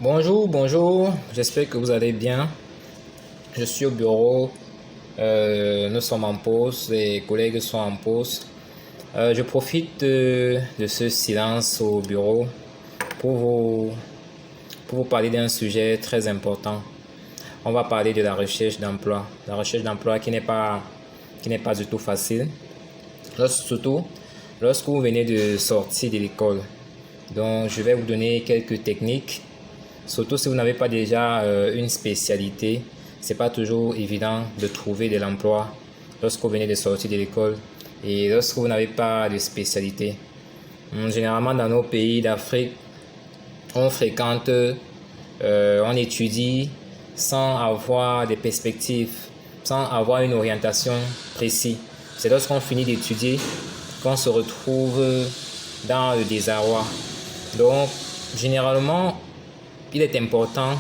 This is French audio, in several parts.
Bonjour, bonjour, j'espère que vous allez bien. Je suis au bureau, nous sommes en pause, les collègues sont en pause. Je profite de ce silence au bureau pour vous parler d'un sujet très important. On va parler de la recherche d'emploi. La recherche d'emploi qui n'est pas du tout facile, surtout lorsque vous venez de sortir de l'école. Donc, je vais vous donner quelques techniques. Surtout si vous n'avez pas déjà une spécialité, c'est pas toujours évident de trouver de l'emploi lorsque vous venez de sortir de l'école et lorsque vous n'avez pas de spécialité. Généralement dans nos pays d'Afrique, on fréquente, on étudie sans avoir des perspectives, sans avoir une orientation précise. C'est lorsqu'on finit d'étudier qu'on se retrouve dans le désarroi. Donc, généralement, il est important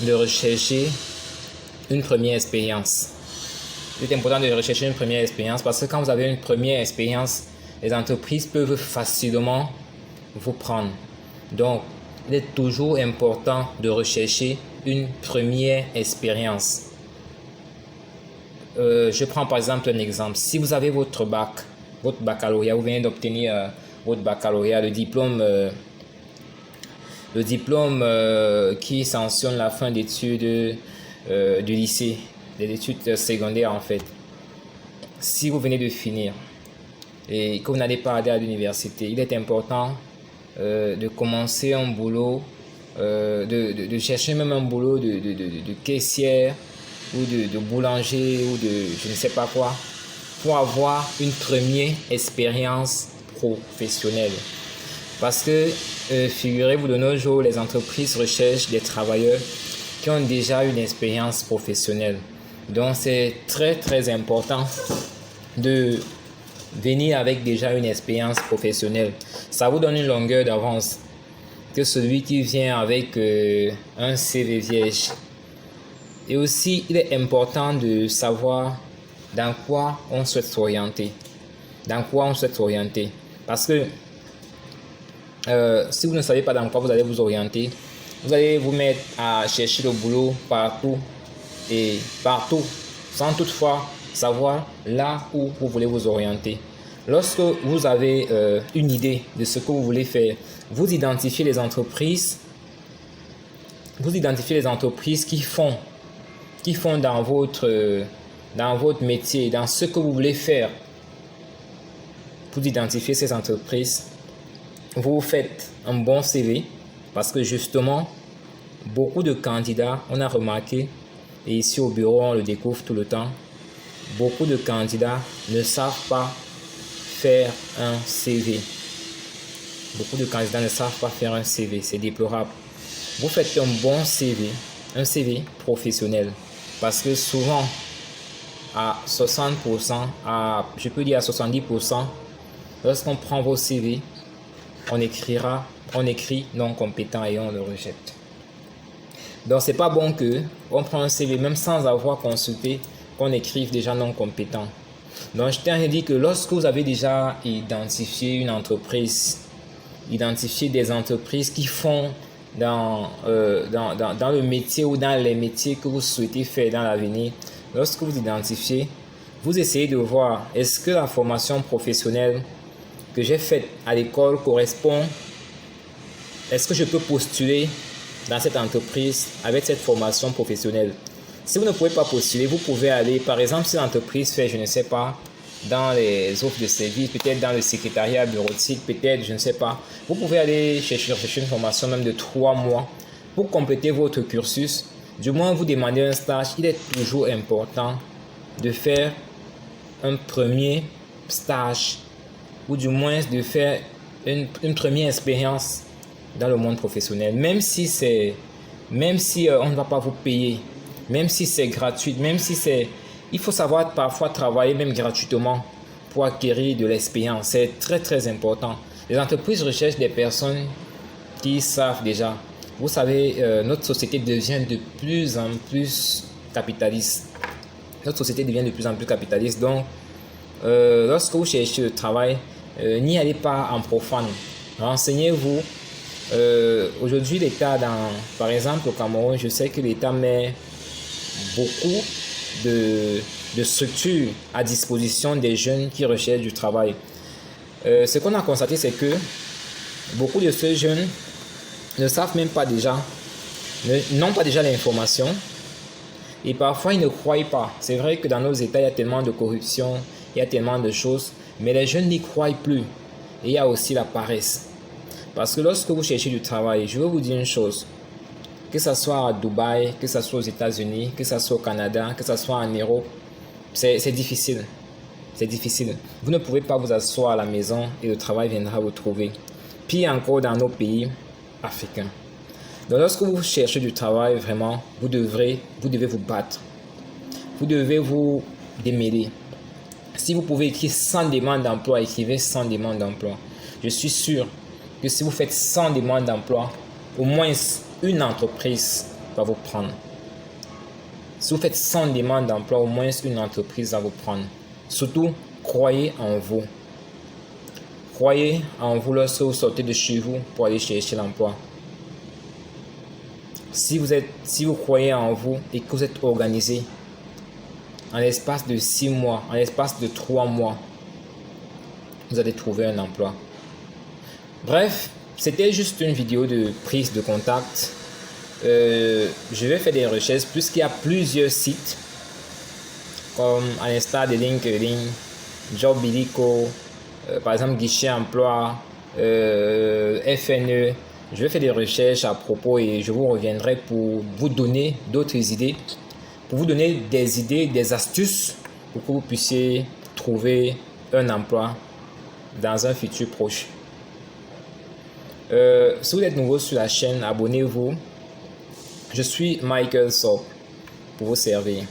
de rechercher une première expérience. Il est important de rechercher une première expérience parce que quand vous avez une première expérience, les entreprises peuvent facilement vous prendre. Donc, il est toujours important de rechercher une première expérience. Je prends par exemple un exemple. Si vous avez votre baccalauréat, vous venez d'obtenir votre baccalauréat, le diplôme qui sanctionne la fin d'études du lycée, des études secondaires en fait. Si vous venez de finir et que vous n'allez pas aller à l'université, il est important de commencer un boulot, de chercher même un boulot de caissière ou de boulanger ou de je ne sais pas quoi, pour avoir une première expérience professionnelle. Parce que, figurez-vous, de nos jours, les entreprises recherchent des travailleurs qui ont déjà une expérience professionnelle. Donc, c'est très, très important de venir avec déjà une expérience professionnelle. Ça vous donne une longueur d'avance que celui qui vient avec un CV vierge. Et aussi, il est important de savoir dans quoi on souhaite s'orienter. Dans quoi on souhaite s'orienter. Parce que si vous ne savez pas dans quoi vous allez vous orienter, vous allez vous mettre à chercher le boulot partout et partout, sans toutefois savoir là où vous voulez vous orienter. Lorsque vous avez une idée de ce que vous voulez faire, vous identifiez les entreprises qui font dans votre métier, dans ce que vous voulez faire. Vous identifiez ces entreprises. Vous faites un bon CV parce que justement, beaucoup de candidats, on a remarqué, et ici au bureau, on le découvre tout le temps, beaucoup de candidats ne savent pas faire un CV. Beaucoup de candidats ne savent pas faire un CV, c'est déplorable. Vous faites un bon CV, un CV professionnel, parce que souvent, à 60%, je peux dire à 70%, lorsqu'on prend vos CV, on écrit non compétent et on le rejette. Donc c'est pas bon que on prend un CV même sans avoir consulté, qu'on écrive déjà non compétent. Donc je tiens à dire que lorsque vous avez déjà identifié une entreprise, identifié des entreprises qui font dans le métier ou dans les métiers que vous souhaitez faire dans l'avenir, lorsque vous identifiez, vous essayez de voir est-ce que la formation professionnelle que j'ai faite à l'école correspond. Est-ce que je peux postuler dans cette entreprise avec cette formation professionnelle? Si vous ne pouvez pas postuler, vous pouvez aller, par exemple, si l'entreprise fait, je ne sais pas, dans les offres de services, peut-être dans le secrétariat bureautique, peut-être, je ne sais pas. Vous pouvez aller chercher une formation même de 3 mois pour compléter votre cursus. Du moins, vous demandez un stage. Il est toujours important de faire un premier stage ou du moins de faire une première expérience dans le monde professionnel, même si on ne va pas vous payer, même si c'est gratuit, il faut savoir parfois travailler même gratuitement pour acquérir de l'expérience. C'est très très important. Les entreprises recherchent des personnes qui savent déjà. Vous savez, notre société devient de plus en plus capitaliste. Donc, lorsque vous cherchez le travail, n'y allez pas en profane. Renseignez-vous Aujourd'hui, l'État, par exemple au Cameroun, je sais que l'État met beaucoup de structures à disposition des jeunes qui recherchent du travail. Ce qu'on a constaté, c'est que beaucoup de ces jeunes ne savent même pas déjà, n'ont pas déjà l'information et parfois ils ne croient pas. C'est vrai que dans nos États, il y a tellement de corruption, il y a tellement de choses, mais les jeunes n'y croient plus. Et il y a aussi la paresse. Parce que lorsque vous cherchez du travail, je veux vous dire une chose, que ce soit à Dubaï, que ce soit aux États-Unis, que ce soit au Canada, que ce soit en Europe, c'est difficile. C'est difficile. Vous ne pouvez pas vous asseoir à la maison et le travail viendra vous trouver. Pire encore dans nos pays africains. Donc lorsque vous cherchez du travail, vraiment, vous devez vous battre. Vous devez vous démêler. Si vous pouvez écrire 100 demandes d'emploi, écrivez 100 demandes d'emploi. Je suis sûr que si vous faites 100 demandes d'emploi, au moins une entreprise va vous prendre. Si vous faites 100 demandes d'emploi, au moins une entreprise va vous prendre. Surtout, croyez en vous. Croyez en vous lorsque vous sortez de chez vous pour aller chercher l'emploi. Si vous croyez en vous et que vous êtes organisé, en l'espace de 6 mois, en l'espace de 3 mois, vous allez trouver un emploi. Bref, c'était juste une vidéo de prise de contact. Je vais faire des recherches puisqu'il y a plusieurs sites comme à l'instar de LinkedIn, Jobilico, par exemple Guichet Emploi, FNE. Je vais faire des recherches à propos et je vous reviendrai pour vous donner d'autres idées, pour vous donner des idées, des astuces pour que vous puissiez trouver un emploi dans un futur proche. Si vous êtes nouveau sur la chaîne, abonnez-vous. Je suis Michael Soap pour vous servir.